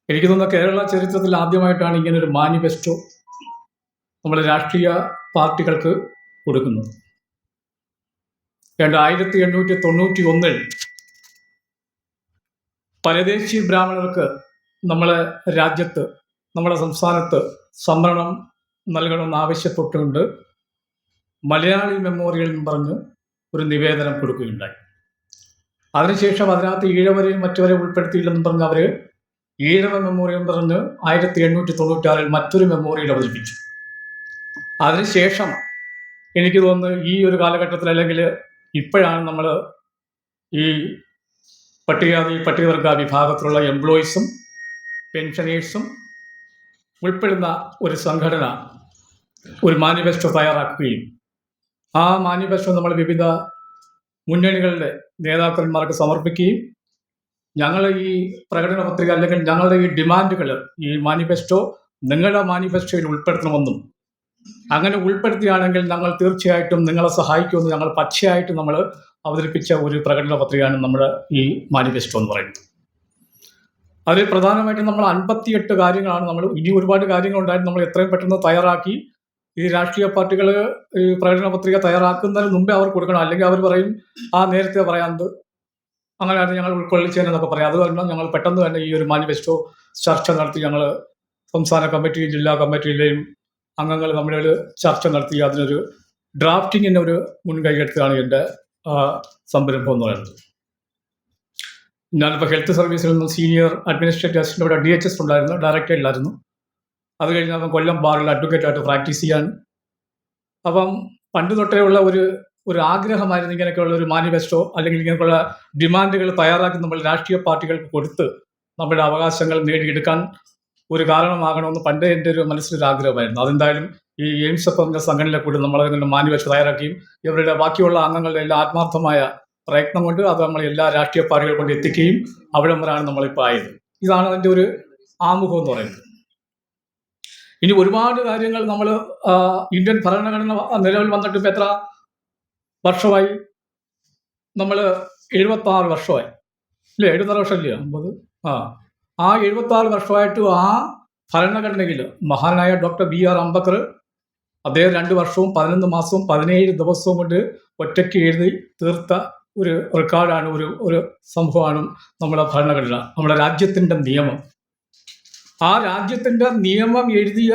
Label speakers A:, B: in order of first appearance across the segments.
A: എനിക്ക് തോന്നുന്ന കേരള ചരിത്രത്തിൽ ആദ്യമായിട്ടാണ് ഇങ്ങനൊരു മാനിഫെസ്റ്റോ നമ്മൾ രാഷ്ട്രീയ പാർട്ടികൾക്ക് കൊടുക്കുന്നത്. 1891 പരദേശി ബ്രാഹ്മണർക്ക് നമ്മളെ രാജ്യത്ത്, നമ്മുടെ സംസ്ഥാനത്ത് സംവരണം നൽകണമെന്ന് ആവശ്യപ്പെട്ടുകൊണ്ട് മലയാളി മെമ്മോറിയൽ എന്ന് പറഞ്ഞ് ഒരു നിവേദനം കൊടുക്കുകയുണ്ടായി. അതിനുശേഷം അതിനകത്ത് ഈഴവരെയും മറ്റവരെ ഉൾപ്പെടുത്തിയില്ലെന്ന് പറഞ്ഞ് അവർ ഈഴവ മെമ്മോറിയൽ പറഞ്ഞ് 1896 മറ്റൊരു മെമ്മോറിയൽ അവതരിപ്പിച്ചു. അതിനുശേഷം എനിക്ക് തോന്നുന്നു ഈ ഒരു കാലഘട്ടത്തിൽ, അല്ലെങ്കിൽ ഇപ്പോഴാണ് നമ്മൾ ഈ പട്ടികവർഗ വിഭാഗത്തിലുള്ള എംപ്ലോയീസും പെൻഷനേഴ്സും ഉൾപ്പെടുന്ന ഒരു സംഘടന ഒരു മാനിഫെസ്റ്റോ തയ്യാറാക്കുകയും ആ മാനിഫെസ്റ്റോ നമ്മൾ വിവിധ മുന്നണികളുടെ നേതാക്കന്മാർക്ക് സമർപ്പിക്കുകയും ഞങ്ങൾ ഈ പ്രകടന പത്രിക അല്ലെങ്കിൽ ഞങ്ങളുടെ ഈ ഡിമാൻഡുകൾ, ഈ മാനിഫെസ്റ്റോ നിങ്ങളുടെ മാനിഫെസ്റ്റോയിൽ ഉൾപ്പെടുത്തണമെന്നും, അങ്ങനെ ഉൾപ്പെടുത്തുകയാണെങ്കിൽ ഞങ്ങൾ തീർച്ചയായിട്ടും നിങ്ങളെ സഹായിക്കുമെന്ന് ഞങ്ങൾ പച്ചയായിട്ട് നമ്മൾ അവതരിപ്പിച്ച ഒരു പ്രകടന പത്രികയാണ് നമ്മുടെ ഈ മാനിഫെസ്റ്റോ എന്ന് പറയുന്നത്. അതിൽ പ്രധാനമായിട്ടും നമ്മൾ 58 കാര്യങ്ങളാണ്. നമ്മൾ ഇനി ഒരുപാട് കാര്യങ്ങളുണ്ടായിരുന്നു. നമ്മൾ എത്രയും പെട്ടെന്ന് തയ്യാറാക്കി ഈ രാഷ്ട്രീയ പാർട്ടികൾ ഈ പ്രകടന പത്രിക തയ്യാറാക്കുന്നതിന് മുമ്പേ അവർ കൊടുക്കണം. അല്ലെങ്കിൽ അവർ പറയും നേരത്തെ പറയാത്തത് അങ്ങനെയാണ് ഞങ്ങൾ ഉൾക്കൊള്ളിച്ചതെന്നൊക്കെ പറയാം. അതുകൊണ്ട് ഞങ്ങൾ പെട്ടെന്ന് തന്നെ ഈ ഒരു മാനിഫെസ്റ്റോ ചർച്ച നടത്തി ഞങ്ങൾ സംസ്ഥാന കമ്മിറ്റിയും ജില്ലാ കമ്മിറ്റിയിലെയും അംഗങ്ങൾ തമ്മിലൊരു ചർച്ച നടത്തി അതിനൊരു ഡ്രാഫ്റ്റിങ്ങിന് ഒരു മുൻകൈ എടുത്തതാണ് എൻ്റെ സംരംഭം എന്ന് പറയുന്നത്. ഞാനിപ്പോൾ ഹെൽത്ത് സർവീസിൽ നിന്ന് സീനിയർ അഡ്മിനിസ്ട്രേറ്റീവ് അസിസ്റ്റൻ്റ് ഇവിടെ DHS ഉണ്ടായിരുന്നു, ഡയറക്ടറിലായിരുന്നു. അത് കഴിഞ്ഞ് കൊല്ലം ബാറിൽ അഡ്വക്കേറ്റായിട്ട് പ്രാക്ടീസ് ചെയ്യാൻ. അപ്പം പണ്ട് തൊട്ടേ ഉള്ള ഒരു ആഗ്രഹമായിരുന്നു ഇങ്ങനെയൊക്കെയുള്ള ഒരു മാനിഫെസ്റ്റോ അല്ലെങ്കിൽ ഇങ്ങനെയൊക്കെയുള്ള ഡിമാൻഡുകൾ തയ്യാറാക്കി നമ്മൾ രാഷ്ട്രീയ പാർട്ടികൾക്ക് കൊടുത്ത് നമ്മുടെ അവകാശങ്ങൾ നേടിയെടുക്കാൻ ഒരു കാരണമാകണമെന്ന് പണ്ടേ എൻ്റെ ഒരു മനസ്സിലൊരു ആഗ്രഹമായിരുന്നു. അതെന്തായാലും ഈ എയിംസ് എന്ന സംഘടനയിലെ കൂടി നമ്മളതിൻ്റെ മാനിഫെസ്റ്റോ തയ്യാറാക്കുകയും ഇവരുടെ ബാക്കിയുള്ള അംഗങ്ങളുടെ എല്ലാ ആത്മാർത്ഥമായ പ്രയത്നം കൊണ്ട് അത് നമ്മൾ എല്ലാ രാഷ്ട്രീയ പാർട്ടികൾ കൊണ്ട് എത്തിക്കുകയും അവിടം വരെയാണ് നമ്മളിപ്പോൾ ആയത്. ഇതാണ് അതിൻ്റെ ഒരു ആമുഖം എന്ന് പറയുന്നത്. ഇനി ഒരുപാട് കാര്യങ്ങൾ നമ്മൾ ഇന്ത്യൻ ഭരണഘടന നിലവിൽ വന്നിട്ട് ഇപ്പോൾ എത്ര വർഷമായി? നമ്മൾ 76 വർഷമായി ഇല്ലേ? 76 വർഷമില്ലേ? 50 ആ 76 വർഷമായിട്ട് ആ ഭരണഘടനയിൽ മഹാനായ ഡോക്ടർ BR അംബേദ്കർ അദ്ദേഹം 2 വർഷവും 11 മാസവും 17 ദിവസവും കൊണ്ട് ഒറ്റയ്ക്ക് എഴുതി തീർത്ത ഒരു റെക്കോർഡാണ്, ഒരു സംഭവമാണ് നമ്മുടെ ഭരണഘടന, നമ്മുടെ രാജ്യത്തിൻ്റെ നിയമം. ആ രാജ്യത്തിൻ്റെ നിയമം എഴുതിയ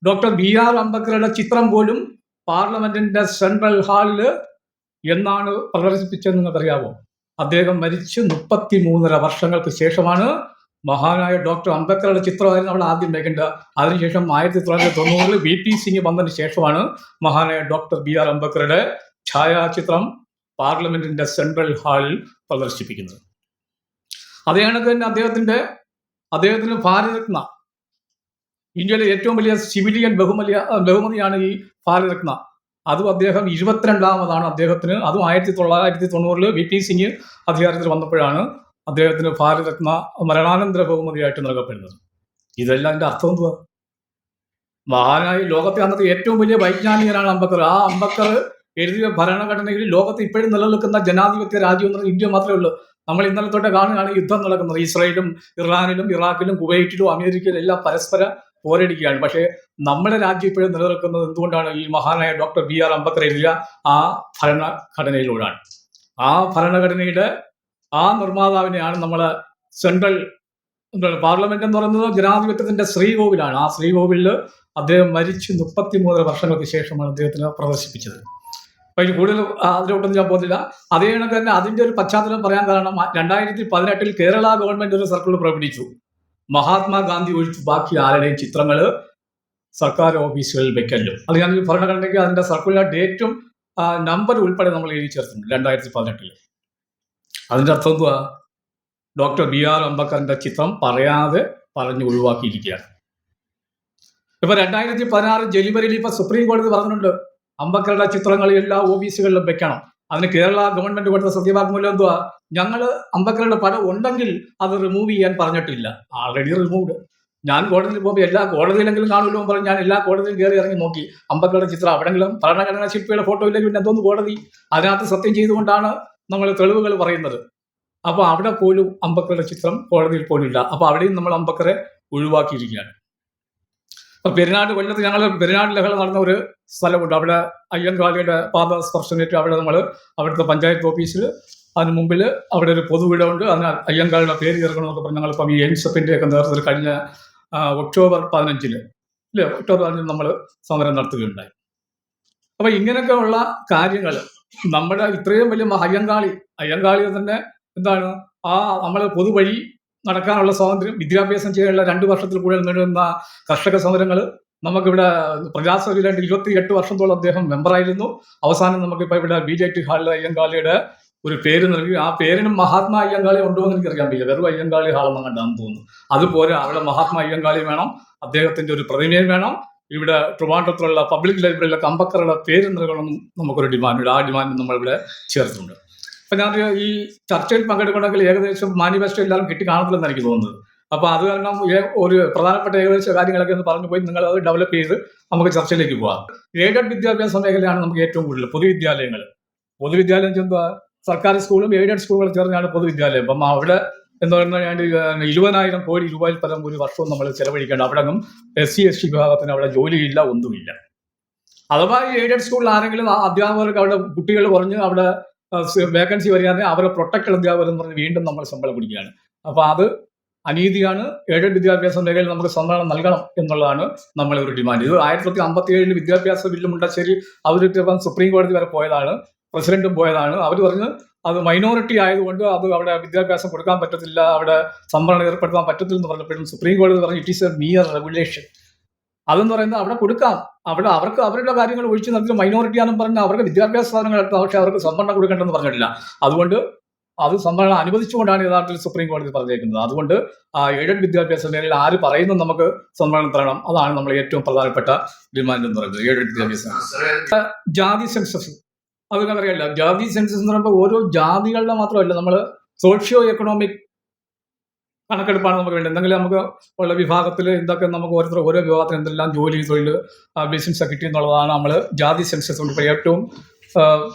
A: ഡോക്ടർ BR അംബേദ്കറുടെ ചിത്രം പോലും പാർലമെന്റിന്റെ സെൻട്രൽ ഹാളിൽ എന്നാണ് പ്രദർശിപ്പിച്ചതെന്ന് നിങ്ങൾക്കറിയാമോ? അദ്ദേഹം മരിച്ച് 33.5 വർഷങ്ങൾക്ക് ശേഷമാണ് മഹാനായ ഡോക്ടർ അംബേദ്കറുടെ ചിത്രമായിരുന്നു നമ്മൾ ആദ്യം വെക്കേണ്ടത്. അതിനുശേഷം 1990 VP സിംഗ് വന്നതിന് ശേഷമാണ് മഹാനായ ഡോക്ടർ BR അംബേദ്കറുടെ ഛായാചിത്രം പാർലമെന്റിന്റെ സെൻട്രൽ ഹാളിൽ പ്രദർശിപ്പിക്കുന്നത്. അതേ കണക്ക് തന്നെ അദ്ദേഹത്തിന് ഭാരതരത്ന, ഇന്ത്യയിലെ ഏറ്റവും വലിയ സിവിലിയൻ ബഹുമതിയാണ് ഈ ഭാരതരത്ന. അതും അദ്ദേഹം 22ാമതാണ് അദ്ദേഹത്തിന്. അതും 1990 VP സിംഗ് അധികാരത്തിൽ വന്നപ്പോഴാണ് അദ്ദേഹത്തിന് ഭാരതരത്ന മരണാനന്തര ബഹുമതിയായിട്ട് നൽകപ്പെടുന്നത്. ഇതെല്ലാം എൻ്റെ അർത്ഥം എന്തുവാ? മഹാനായ ലോകത്തെ അന്നത്തെ ഏറ്റവും വലിയ വൈജ്ഞാനികനാണ് അംബേദ്കർ. ആ അംബേദ്കർ എഴുതിയ ഭരണഘടനയിൽ ലോകത്ത് ഇപ്പോഴും നിലനിൽക്കുന്ന ജനാധിപത്യ രാജ്യം എന്ന് ഇന്ത്യ മാത്രമേ ഉള്ളൂ. നമ്മൾ ഇന്നലെ തൊട്ട് കാണുകയാണ് യുദ്ധം നടക്കുന്നത്. ഇസ്രായേലും ഇറാനിലും ഇറാഖിലും കുവൈറ്റിലും അമേരിക്കയിലും എല്ലാം പരസ്പര പോരടിക്കുകയാണ്. പക്ഷേ നമ്മുടെ രാജ്യം ഇപ്പോഴും നിലനിൽക്കുന്നത് എന്തുകൊണ്ടാണ്? ഈ മഹാനായ ഡോക്ടർ BR അംബേദ്കർ എഴുതിയ ആ ഭരണഘടനയിലൂടെയാണ്. ആ ഭരണഘടനയുടെ ആ നിർമ്മാതാവിനെയാണ് നമ്മളെ സെൻട്രൽ പാർലമെന്റ് എന്ന് പറയുന്നത് ജനാധിപത്യത്തിന്റെ ശ്രീകോവിലാണ്. ആ ശ്രീകോവിലിൽ അദ്ദേഹം മരിച്ച് 33 വർഷങ്ങൾക്ക് ശേഷമാണ് അദ്ദേഹത്തിന് പ്രദർശിപ്പിച്ചത്. അപ്പോൾ ഇനി കൂടുതൽ അതിലോട്ടൊന്നും ഞാൻ പോകുന്നില്ല. അതേ കണക്ക് തന്നെ അതിൻ്റെ ഒരു പശ്ചാത്തലം പറയാൻ കാരണം 2018 കേരള ഗവൺമെന്റ് ഒരു സർക്കുലർ പുറപ്പെടുവിച്ചു. മഹാത്മാഗാന്ധി ഒഴിച്ച് ബാക്കി ആരുടെയും ചിത്രങ്ങൾ സർക്കാർ ഓഫീസുകളിൽ വെക്കല്ലോ. അത് ഞാൻ ഭരണഘടനയ്ക്ക് അതിൻ്റെ സർക്കുലർ ഡേറ്റും നമ്പർ ഉൾപ്പെടെ നമ്മൾ എഴുതി ചേർത്തിട്ടുണ്ട് 2018. അതിൻ്റെ അർത്ഥം എന്തുവാ? ഡോക്ടർ BR അംബേദ്കറിന്റെ ചിത്രം പറയാതെ പറഞ്ഞു ഒഴിവാക്കിയിരിക്കുകയാണ്. ഇപ്പൊ 2016 ജനുവരിയിൽ ഇപ്പൊ സുപ്രീം കോടതി പറഞ്ഞിട്ടുണ്ട് അംബേദ്കറുടെ ചിത്രങ്ങൾ എല്ലാ ഓഫീസുകളിലും വെക്കണം. അതിന് കേരള ഗവൺമെന്റ് കൊടുത്ത സത്യവാങ്മൂലം എന്തുവാ? ഞങ്ങൾ അംബേദ്കറുടെ പടം ഉണ്ടെങ്കിൽ അത് റിമൂവ് ചെയ്യാൻ പറഞ്ഞിട്ടില്ല, ആൾറെഡി റിമൂവ്ഡ്. ഞാൻ കോടതിയിൽ പോകുമ്പോൾ എല്ലാ കോടതിയിലെങ്കിലും കാണുമല്ലോ പറഞ്ഞ് ഞാൻ എല്ലാ കോടതിയും കയറി ഇറങ്ങി നോക്കി. അംബേദ്കറുടെ ചിത്രം അവിടെങ്കിലും ഭരണഘടനാ ശില്പിയുടെ ഫോട്ടോ ഇല്ലെങ്കിൽ പിന്നെ എന്തോന്ന് കോടതി? അതിനകത്ത് സത്യം ചെയ്തുകൊണ്ടാണ് നമ്മൾ തെളിവുകൾ പറയുന്നത്. അപ്പോൾ അവിടെ പോലും അംബേദ്കറുടെ ചിത്രം കോടതിയിൽ പോലും ഇല്ല. അപ്പോൾ അവിടെയും നമ്മൾ അംബേദ്കറെ ഒഴിവാക്കിയിരിക്കുകയാണ്. അപ്പോൾ കൊല്ലത്ത് ഞങ്ങൾ പെരുന്നാട് ലഹള നടന്ന ഒരു സ്ഥലമുണ്ട്. അവിടെ അയ്യങ്കാളിയുടെ പാദസ്പർശനേറ്റ് അവിടെ നമ്മൾ അവിടുത്തെ പഞ്ചായത്ത് ഓഫീസിൽ അതിന് മുമ്പിൽ അവിടെ ഒരു പൊതുവിടമുണ്ട്. അതിന് അയ്യങ്കാളിയുടെ പേര് ചേർക്കണമെന്നൊക്കെ പറഞ്ഞ് ഞങ്ങളിപ്പം ഈ എൻസെപ്പിൻ്റെ ഒക്കെ നേതൃത്വത്തിൽ കഴിഞ്ഞ ഒക്ടോബർ 15 അല്ലേ, ഒക്ടോബർ 15 നമ്മൾ സമരം നടത്തുകയുണ്ടായി. അപ്പോൾ ഇങ്ങനെയൊക്കെ ഉള്ള കാര്യങ്ങൾ നമ്മുടെ ഇത്രയും വലിയ അയ്യങ്കാളി തന്നെ എന്താണ് നമ്മൾ പൊതുവഴി നടക്കാനുള്ള സ്വാതന്ത്ര്യം, വിദ്യാഭ്യാസം ചെയ്യാനുള്ള 2 വർഷത്തിൽ കൂടുതൽ നീണ്ടുന്ന കർഷക സമരങ്ങൾ നമുക്കിവിടെ പ്രജാസഭയിലായിട്ട് 28 വർഷത്തോളം അദ്ദേഹം മെമ്പറായിരുന്നു. അവസാനം നമുക്കിപ്പോൾ ഇവിടെ BJT ഹാളിൽ അയ്യങ്കാളിയുടെ ഒരു പേര് നൽകി. ആ പേരിനും മഹാത്മാ അയ്യങ്കാളി ഉണ്ടോ എന്ന് എനിക്കറിയാൻ പറ്റില്ല, വെറും അയ്യങ്കാളി ഹാളെന്ന് കണ്ടാന്ന് തോന്നുന്നു. അതുപോലെ അവിടെ മഹാത്മാ അയ്യങ്കാളി വേണം, അദ്ദേഹത്തിന്റെ ഒരു പ്രതിമയും വേണം. ഇവിടെ ട്രിവാൻഡ്രത്തിലുള്ള പബ്ലിക് ലൈബ്രറിയിലൊക്കെ അംബേദ്കറുടെ പേര് നൽകണമെന്നും നമുക്കൊരു ഡിമാൻഡ്, ആ ഡിമാൻഡ് നമ്മളിവിടെ ചേർത്തിട്ടുണ്ട്. അപ്പം ഞാൻ ഈ ചർച്ചയിൽ പങ്കെടുക്കണമെങ്കിൽ ഏകദേശം മാനിഫെസ്റ്റോ എല്ലാവരും കിട്ടി കാണത്തില്ലെന്ന് എനിക്ക് തോന്നുന്നത്. അപ്പോൾ അത് കാരണം ഒരു പ്രധാനപ്പെട്ട ഏകദേശ കാര്യങ്ങളൊക്കെ ഒന്ന് പറഞ്ഞു പോയി നിങ്ങൾ അത് ഡെവലപ്പ് ചെയ്ത് നമുക്ക് ചർച്ചയിലേക്ക് പോകാം. എയ്ഡഡ് വിദ്യാഭ്യാസ മേഖലയാണ് നമുക്ക് ഏറ്റവും കൂടുതൽ. പൊതുവിദ്യാലയം ചെന്താ സർക്കാർ സ്കൂളും എയ്ഡഡ് സ്കൂളുകളും ചേർന്നാണ് പൊതുവിദ്യാലയം. അപ്പം അവിടെ എന്ന് പറഞ്ഞാൽ 20,000 കോടി രൂപയിൽ പരം ഒരു വർഷവും നമ്മൾ ചെലവഴിക്കേണ്ട. അവിടെ ഒന്നും SC ST വിഭാഗത്തിന് അവിടെ ജോലിയില്ല, ഒന്നുമില്ല. അഥവാ ഈ എയ്ഡഡ് സ്കൂളിൽ ആരെങ്കിലും അധ്യാപകർക്ക് അവിടെ കുട്ടികൾ കുറഞ്ഞ് അവിടെ വേക്കൻസി വരികയാണെങ്കിൽ അവരെ പ്രൊട്ടക്ട് അധ്യാപകർ എന്ന് പറഞ്ഞ് വീണ്ടും നമ്മൾ ശമ്പളം പിടിക്കുകയാണ്. അപ്പോൾ അത് അനീതിയാണ്. എയ്ഡഡ് വിദ്യാഭ്യാസ മേഖലയിൽ നമുക്ക് സംവരണം നൽകണം എന്നുള്ളതാണ് നമ്മളെ ഒരു ഡിമാൻഡ്. ഇത് 1957 വിദ്യാഭ്യാസ ബില്ല് മുണ്ടശ്ശേരി അവതരിപ്പിച്ചപ്പം സുപ്രീം കോടതി വരെ പോയതാണ്, പ്രസിഡന്റും പോയതാണ്. അവർ പറഞ്ഞ് അത് മൈനോറിറ്റി ആയതുകൊണ്ട് അത് അവിടെ വിദ്യാഭ്യാസം കൊടുക്കാൻ പറ്റത്തില്ല, അവിടെ സംവരണം ഏർപ്പെടുത്താൻ പറ്റത്തില്ല എന്ന് പറഞ്ഞപ്പോഴും സുപ്രീം കോടതി പറഞ്ഞു it is A mere regulation. അതെന്ന് പറയുന്നത് അവിടെ കൊടുക്കാം, അവിടെ അവർക്ക് അവരുടെ കാര്യങ്ങൾ ഒഴിച്ചു നിർത്തി മൈനോറിറ്റി ആണെന്ന് പറഞ്ഞാൽ അവർക്ക് വിദ്യാഭ്യാസ സാധനങ്ങൾ എടുത്താൽ പക്ഷേ അവർക്ക് സംവരണം കൊടുക്കേണ്ടെന്ന് പറഞ്ഞിട്ടില്ല. അതുകൊണ്ട് അത് സംവരണം അനുവദിച്ചുകൊണ്ടാണ് യഥാർത്ഥത്തിൽ സുപ്രീം കോടതി പറഞ്ഞേക്കുന്നത്. അതുകൊണ്ട് എയ്ഡഡ് വിദ്യാഭ്യാസ മേഖലയിൽ ആര് പറയുന്നു നമുക്ക് സംവരണം തരണം, അതാണ് നമ്മൾ ഏറ്റവും പ്രധാനപ്പെട്ട ഡിമാൻഡ് എന്ന് പറയുന്നത്. എയ്ഡഡ് വിദ്യാഭ്യാസം. ജാതി സെൻസസ് അത് അറിയില്ല. ജാതി സെൻസസ് എന്ന് പറയുമ്പോൾ ഓരോ ജാതികളുടെ മാത്രമല്ല, നമ്മൾ സോഷ്യോ എക്കണോമിക് കണക്കെടുപ്പാണ് നമുക്ക് വേണ്ടത്. എന്തെങ്കിലും നമുക്ക് ഉള്ള വിഭാഗത്തിൽ എന്തൊക്കെ നമുക്ക് ഓരോ വിഭാഗത്തിന് എന്തെല്ലാം ജോലി, തൊഴിൽ, ബിസിനസ് കിട്ടി എന്നുള്ളതാണ് നമ്മൾ ജാതി സെൻസസ് കൊണ്ട് ഇപ്പോൾ ഏറ്റവും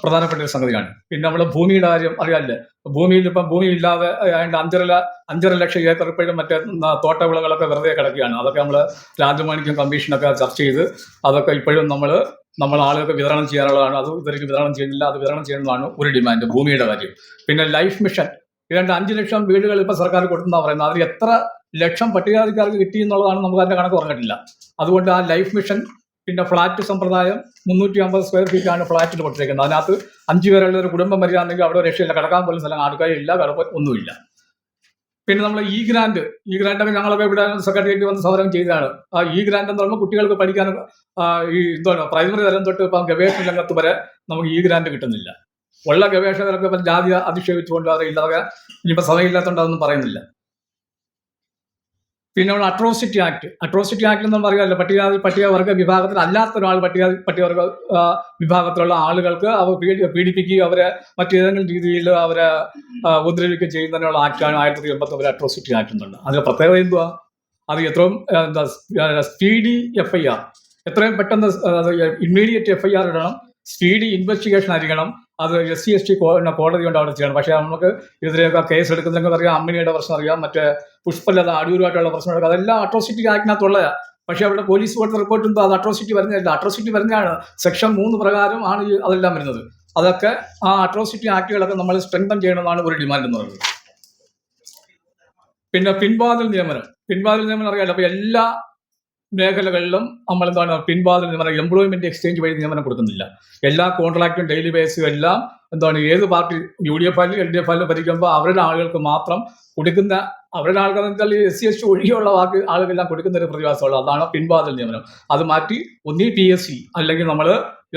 A: പ്രധാനപ്പെട്ട ഒരു സംഗതിയാണ്. പിന്നെ നമ്മൾ ഭൂമിയുടെ കാര്യം അറിയാമല്ലേ, ഭൂമിയിൽ ഇപ്പം ഭൂമി ഇല്ലാതെ 5.5 ലക്ഷം ഏക്കർ ഇപ്പോഴും മറ്റേ തോട്ടവിളകളൊക്കെ വെറുതെ കിടക്കുകയാണ്. അതൊക്കെ നമ്മൾ രാജമാണിക്യം കമ്മീഷനൊക്കെ ചർച്ച ചെയ്ത് അതൊക്കെ ഇപ്പോഴും നമ്മൾ ആളുകൾക്ക് വിതരണം ചെയ്യാനുള്ളതാണ്. അത് ഇവർക്ക് വിതരണം ചെയ്യുന്നില്ല, അത് വിതരണം ചെയ്യുന്നതാണ് ഒരു ഡിമാൻഡ്, ഭൂമിയുടെ കാര്യം. പിന്നെ ലൈഫ് മിഷൻ, 5 ലക്ഷം വീടുകൾ ഇപ്പോൾ സർക്കാർ കൊടുത്തെന്നാണ് പറയുന്നത്. അതിൽ എത്ര ലക്ഷം പട്ടികജാതിക്കാർക്ക് കിട്ടി എന്നുള്ളതാണ് നമുക്ക് അതിൻ്റെ കണക്ക് പറഞ്ഞിട്ടില്ല. അതുകൊണ്ട് ആ ലൈഫ് മിഷൻ, പിന്നെ ഫ്ലാറ്റ് സമ്പ്രദായം 350 സ്ക്വയർ ഫീറ്റാണ് ഫ്ലാറ്റിൽ കൊടുത്തിരിക്കുന്നത്. അതിനകത്ത് 5 പേരുള്ള ഒരു കുടുംബം വരികയാണെങ്കിൽ അവിടെ രക്ഷയില്ല, കിടക്കാൻ പോലും സ്ഥലം, ആൾക്കാരില്ല, ഒന്നുമില്ല. പിന്നെ നമ്മൾ ഈ ഗ്രാൻഡൊക്കെ ഞങ്ങളൊക്കെ ഇവിടെ സെക്രട്ടേറിയറ്റ് വന്ന് സമരം ചെയ്തതാണ്. ആ ഗ്രാൻഡ് എന്ന് പറയുമ്പോൾ കുട്ടികൾക്ക് പഠിക്കാൻ ഈ പ്രൈമറി തലം തൊട്ട് ഇപ്പം ഗവേഷണ രംഗത്ത് വരെ നമുക്ക് ഗ്രാൻഡ് കിട്ടുന്നില്ല. ഉള്ള ഗവേഷകർക്ക് ഇപ്പം ജാതി അധിക്ഷേപിച്ചുകൊണ്ട് അറിയില്ലാതെ ഇനിയിപ്പോൾ സമയമില്ലാത്തതുകൊണ്ട് അതൊന്നും പറയുന്നില്ല. പിന്നെ നമ്മൾ അട്രോസിറ്റി ആക്ട് എന്ന് പറയാമല്ലോ, പട്ടികവർഗ വിഭാഗത്തിൽ അല്ലാത്ത ഒരാൾ പട്ടികവർഗ വിഭാഗത്തിലുള്ള ആളുകൾക്ക് അവർ പീഡിപ്പിക്കുകയും അവരെ മറ്റേതെങ്കിലും രീതിയിൽ അവരെ ഉപദ്രവിക്കുകയും ചെയ്യുന്നതിനുള്ള ആക്ടാണ് 1989 അട്രോസിറ്റി ആക്ട് എന്നുണ്ട്. അതിന്റെ പ്രത്യേകത എന്തുവാ? അത് എത്രയും സ്പീഡി FIR, എത്രയും പെട്ടെന്ന് ഇമ്മീഡിയറ്റ് FIR ഇടണം, സ്പീഡി ഇൻവെസ്റ്റിഗേഷൻ ആയിരിക്കണം. അത് SC ST കോടതി കൊണ്ട് അവിടെ ചെയ്യണം. പക്ഷേ നമുക്ക് ഇതിലേക്ക് കേസ് എടുക്കുന്നതെങ്കിൽ അറിയാം, അമ്മിനിയുടെ പ്രശ്നം അറിയാം, മറ്റേ പുഷ്പലത അടൂരുമായിട്ടുള്ള പ്രശ്നം, അതെല്ലാം അട്രോസിറ്റി ആക്ടിനകത്തുള്ളതാണ്. പക്ഷേ അവിടെ പോലീസ് കൊടുത്ത റിപ്പോർട്ട് എന്തോ അത് അട്രോസിറ്റി വരുന്നില്ല. അട്രോസിറ്റി വരുന്നതാണ് സെക്ഷൻ 3 പ്രകാരം ആണ് അതെല്ലാം വരുന്നത്. അതൊക്കെ ആ അട്രോസിറ്റി ആക്ടുകളൊക്കെ നമ്മൾ സ്ട്രെങ്തൻ ചെയ്യണമെന്നാണ് ഒരു ഡിമാൻഡ് എന്ന് പറയുന്നത്. പിന്നെ പിൻവാതിൽ നിയമനം അറിയാമല്ലോ. അപ്പോൾ എല്ലാ മേഖലകളിലും നമ്മൾ എന്താണ് പിൻവാതിൽ നിയമനം, എംപ്ലോയ്മെന്റ് എക്സ്ചേഞ്ച് വഴി നിയമനം കൊടുക്കുന്നില്ല. എല്ലാ കോൺട്രാക്റ്റും ഡെയിലി ബേസും എല്ലാം എന്താണ് ഏത് പാർട്ടി UDF ആയാലും LDF ആയാലും ഭരിക്കുമ്പോൾ അവരുടെ ആളുകൾക്ക് മാത്രം കൊടുക്കുന്ന, അവരുടെ ആൾക്കാർ വെച്ചാൽ SC ST ഒഴികെയുള്ള ആളുകളെല്ലാം കൊടുക്കുന്ന ഒരു പ്രതിഭാസമുള്ളത്. അതാണ് പിൻവാതിൽ നിയമനം. അത് മാറ്റി ഒന്നീ PSC അല്ലെങ്കിൽ നമ്മൾ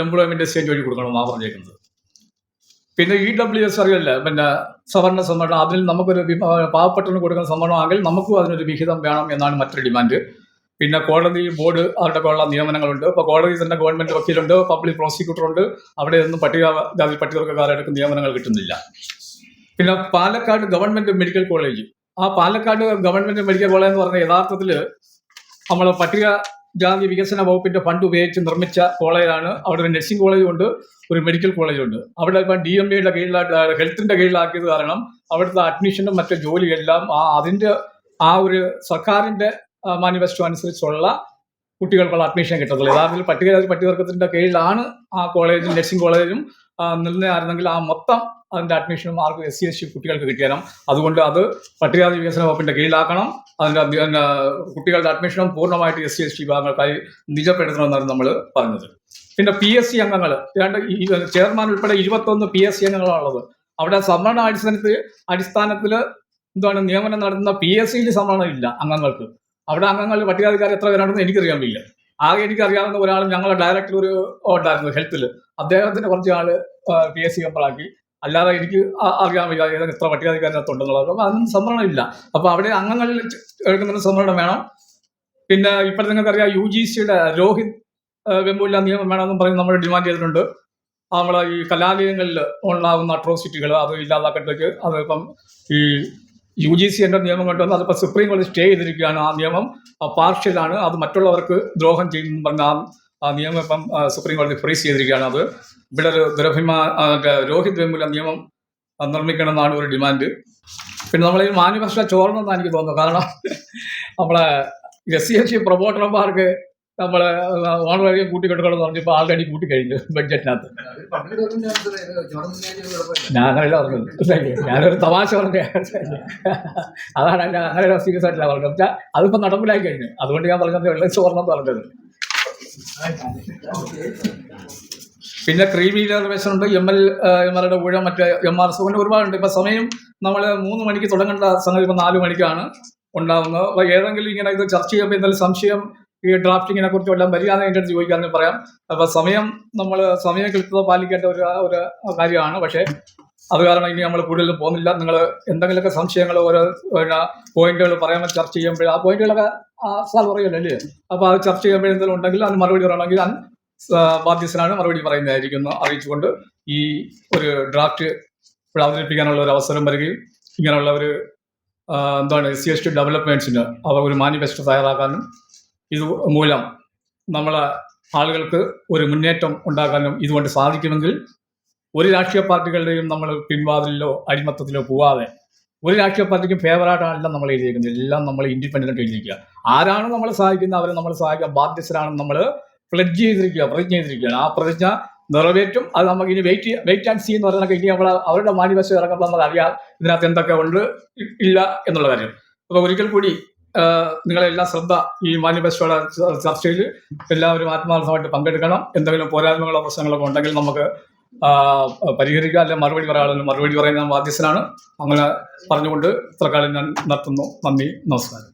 A: എംപ്ലോയ്മെന്റ് എക്സ്ചേഞ്ച് വഴി കൊടുക്കണമെന്നാണ് പറഞ്ഞേക്കുന്നത്. പിന്നെ EWS അറിയില്ല, പിന്നെ സവർണ സംവരണം, അതിൽ നമുക്കൊരു പാവപ്പെട്ടവന് കൊടുക്കുന്ന സംവരണമാണെങ്കിൽ നമുക്കും അതിനൊരു വിഹിതം വേണം എന്നാണ് മറ്റൊരു ഡിമാൻഡ്. പിന്നെ കോടതി ബോർഡ് അവരുടെ ഉള്ള നിയമനങ്ങളുണ്ട്. ഇപ്പോൾ കോടതി തന്നെ ഗവൺമെന്റ് വക്കീലുണ്ട്, പബ്ലിക് പ്രോസിക്യൂട്ടർ ഉണ്ട്. അവിടെ ഒന്നും പട്ടികവർഗക്കാർക്ക് നിയമനങ്ങൾ കിട്ടുന്നില്ല. പിന്നെ പാലക്കാട് ഗവൺമെന്റ് മെഡിക്കൽ കോളേജ്, ആ പാലക്കാട് ഗവൺമെന്റ് മെഡിക്കൽ കോളേജ് എന്ന് പറഞ്ഞാൽ യഥാർത്ഥത്തിൽ നമ്മൾ ജാതി വികസന വകുപ്പിന്റെ ഫണ്ട് ഉപയോഗിച്ച് നിർമ്മിച്ച കോളേജാണ്. അവിടെ ഒരു നഴ്സിംഗ് കോളേജും ഉണ്ട്, ഒരു മെഡിക്കൽ കോളേജും ഉണ്ട്. അവിടെ ഇപ്പം DMAയുടെ കീഴിലായിട്ട് ഹെൽത്തിന്റെ കീഴിലാക്കിയത് കാരണം അവിടുത്തെ അഡ്മിഷനും മറ്റു ജോലിയെല്ലാം അതിന്റെ ഒരു സർക്കാരിന്റെ മാനിഫെസ്റ്റോ അനുസരിച്ചുള്ള കുട്ടികൾക്കുള്ള അഡ്മിഷൻ കിട്ടത്തുള്ളൂ. യഥാർത്ഥത്തിൽ പട്ടികജാതി പട്ടികവർഗത്തിന്റെ കീഴിലാണ് ആ കോളേജും നഴ്സിംഗ് കോളേജും നിലനിന്നായിരുന്നെങ്കിൽ ആ മൊത്തം അതിന്റെ അഡ്മിഷനും ആർക്കും SC/ST കുട്ടികൾക്ക് കിട്ടിയാലും. അതുകൊണ്ട് അത് പട്ടികജാതി വികസന വകുപ്പിന്റെ കീഴിലാക്കണം. അതിന്റെ കുട്ടികളുടെ അഡ്മിഷനും പൂർണ്ണമായിട്ട് SC/ST വിഭാഗങ്ങൾക്കായി നിജപ്പെടുത്തണമെന്നാണ് നമ്മൾ പറഞ്ഞത്. പിന്നെ PSC അംഗങ്ങൾ ചെയർമാൻ ഉൾപ്പെടെ 21 PSC അംഗങ്ങളാണുള്ളത്. അവിടെ സംവരണ അടിസ്ഥാനത്തിൽ നിയമനം നടത്തുന്ന PSCയിൽ സംവരണം ഇല്ല അംഗങ്ങൾക്ക്. അവിടെ അംഗങ്ങൾ പട്ടികജാതിക്കാർ എത്ര പേരാണെന്ന് എനിക്കറിയാൻ വയ്യ. ആകെ എനിക്കറിയാവുന്ന ഒരാൾ ഞങ്ങളുടെ ഡയറക്ടർ ഒരു ഉണ്ടായിരുന്നു ഹെൽത്തിൽ, അദ്ദേഹത്തിന് കുറച്ച് ആള് PSC മെമ്പറാക്കി. അല്ലാതെ എനിക്ക് അറിയാൻ വയ്യ ഏതൊക്കെ എത്ര പട്ടികജാതിക്കാരനകത്തുണ്ടെന്നുള്ളത്. അപ്പോൾ അതിന് സംവരണം ഇല്ല. അപ്പോൾ അവിടെ അംഗങ്ങളിൽ എടുക്കുന്നതിന് സംവരണം വേണം. പിന്നെ ഇപ്പോഴത്തെ നിങ്ങൾക്കറിയാം UGCയുടെ രോഹിത് വെമ്പുല്ല നിയമം വേണമെന്നും പറഞ്ഞ് നമ്മൾ ഡിമാൻഡ് ചെയ്തിട്ടുണ്ട്. നമ്മളെ ഈ കലാലയങ്ങളിൽ ഉണ്ടാകുന്ന അട്രോസിറ്റികൾ അത് ഇല്ലാതാക്കത്തേക്ക് അതിപ്പം ഈ UGC എன்ற നിയമം കൊണ്ടുവന്ന് അതിപ്പോൾ സുപ്രീം കോടതി സ്റ്റേ ചെയ്തിരിക്കുകയാണ്. ആ നിയമം പാർഷ്യലാണ്, അത് മറ്റുള്ളവർക്ക് ദ്രോഹം ചെയ്യുന്നു പറഞ്ഞ ആ നിയമം ഇപ്പം സുപ്രീം കോടതി ഫ്രീസ് ചെയ്തിരിക്കുകയാണ്. അത് ഇവിടെ ഒരു രോഹിത് വെമ്പുല നിയമം നിർമ്മിക്കണമെന്നാണ് ഒരു ഡിമാൻഡ്. പിന്നെ നമ്മൾ ഈ മാന്യഭാഷ ചോർന്നെന്നാണ് എനിക്ക് തോന്നുന്നത്. കാരണം നമ്മളെ SC/ST പ്രൊമോട്ടർമാർക്ക് നമ്മളെ ഓണറേറിയം കൂട്ടിക്കെട്ടുകളെന്ന് പറഞ്ഞപ്പോൾ ആൾറെഡി കൂട്ടിക്കഴിഞ്ഞു ബഡ്ജറ്റിനകത്ത്. ഞാനല്ല പറഞ്ഞത്, ഞാനൊരു തമാശ പറഞ്ഞ അതാണ് അങ്ങനെ സീരിയസ് ആയിട്ടില്ല പറഞ്ഞത്. പക്ഷേ അതിപ്പോൾ നടപ്പിലായി കഴിഞ്ഞു. അതുകൊണ്ട് ഞാൻ പറഞ്ഞത് വെള്ള ചോർണം പറഞ്ഞത്. പിന്നെ ക്രീമി റിസർവേഷൻ ഉണ്ട്, MLA ഊഴം, മറ്റേ MRS അങ്ങനെ ഒരുപാടുണ്ട്. ഇപ്പം സമയം നമ്മൾ 3 മണിക്ക് തുടങ്ങേണ്ട സംഗതി ഇപ്പം 4 മണിക്കാണ് ഉണ്ടാകുന്നത്. അപ്പോൾ ഏതെങ്കിലും ഇങ്ങനെ ഇത് ചർച്ച ചെയ്യുമ്പോൾ എന്തെങ്കിലും സംശയം ഈ ഡ്രാഫ്റ്റിങ്ങിനെ കുറിച്ച് വല്ലതും വരികയാണെന്ന് എൻ്റെ അടുത്ത് ചോദിക്കാമെന്ന് പറയാം. അപ്പോൾ നമ്മൾ സമയം കൃത്യത പാലിക്കേണ്ട ഒരു കാര്യമാണ്. പക്ഷേ അത് കാരണം ഇനി നമ്മൾ കൂടുതലും പോകുന്നില്ല. നിങ്ങൾ എന്തെങ്കിലുമൊക്കെ സംശയങ്ങൾ ഓരോ പോയിന്റുകൾ പറയാൻ ചർച്ച ചെയ്യുമ്പോൾ ആ പോയിന്റുകളൊക്കെ സാർ പറയുമല്ലോ അല്ലേ. അപ്പോൾ അത് ചർച്ച ചെയ്യുമ്പോൾ എന്തെങ്കിലും ഉണ്ടെങ്കിൽ അതിന് മറുപടി പറയണമെങ്കിൽ ഞാൻ ബാധ്യസ്ഥനാണ് മറുപടി പറയുന്നതായിരിക്കും അറിയിച്ചുകൊണ്ട് ഈ ഒരു ഡ്രാഫ്റ്റ് ഇവിടെ അവതരിപ്പിക്കാനുള്ള ഒരു അവസരം വരികയും ഇങ്ങനെയുള്ള ഒരു SC/ST ഡെവലപ്മെന്റ്സിന് അവർ ഒരു മാനിഫെസ്റ്റോ തയ്യാറാക്കാനും ഇത് മൂലം നമ്മളെ ആളുകൾക്ക് ഒരു മുന്നേറ്റം ഉണ്ടാക്കാനും ഇതുകൊണ്ട് സാധിക്കുമെങ്കിൽ ഒരു രാഷ്ട്രീയ പാർട്ടികളുടെയും നമ്മൾ പിൻവാതിലോ അടിമത്തത്തിലോ പോവാതെ ഒരു രാഷ്ട്രീയ പാർട്ടിക്കും ഫേവറായിട്ടല്ല നമ്മൾ എഴുതിയിരിക്കുന്നത്. എല്ലാം നമ്മൾ ഇൻഡിപെൻഡൻ്റ് എഴുതിയിരിക്കുക. ആരാണ് നമ്മളെ സഹായിക്കുന്നത് അവരെ നമ്മൾ സഹായിക്കാൻ ബാധ്യസ്ഥരാണെന്ന് നമ്മൾ പ്രതിജ്ഞ ചെയ്തിരിക്കുകയാണ്. ആ പ്രതിജ്ഞ നിറവേറ്റും. അത് നമുക്ക് ഇനി വെയിറ്റ് ആൻഡ് സീ എന്ന് പറഞ്ഞാൽ ഇനി അവരുടെ മാനിഫെസ്റ്റോ ഇറങ്ങുമ്പോൾ നമുക്ക് അറിയാം ഇതിനകത്ത് എന്തൊക്കെ ഉണ്ട് ഇല്ല എന്നുള്ള കാര്യം. അപ്പോൾ ഒരിക്കൽ കൂടി നിങ്ങളെല്ലാം ശ്രദ്ധ ഈ മാനിഫെസ്റ്റോയുടെ ചർച്ചയിൽ എല്ലാവരും ആത്മാർത്ഥമായിട്ട് പങ്കെടുക്കണം. എന്തെങ്കിലും പോരായ്മകളോ പ്രശ്നങ്ങളൊക്കെ ഉണ്ടെങ്കിൽ നമുക്ക് പരിഹരിക്കുക. അല്ലെങ്കിൽ മറുപടി പറയാനുള്ള മറുപടി പറയാൻ ഞാൻ ബാധ്യസ്ഥനാണ്. അങ്ങനെ പറഞ്ഞുകൊണ്ട് ഇത്ര കാലം ഞാൻ നിർത്തുന്നു. നന്ദി, നമസ്കാരം.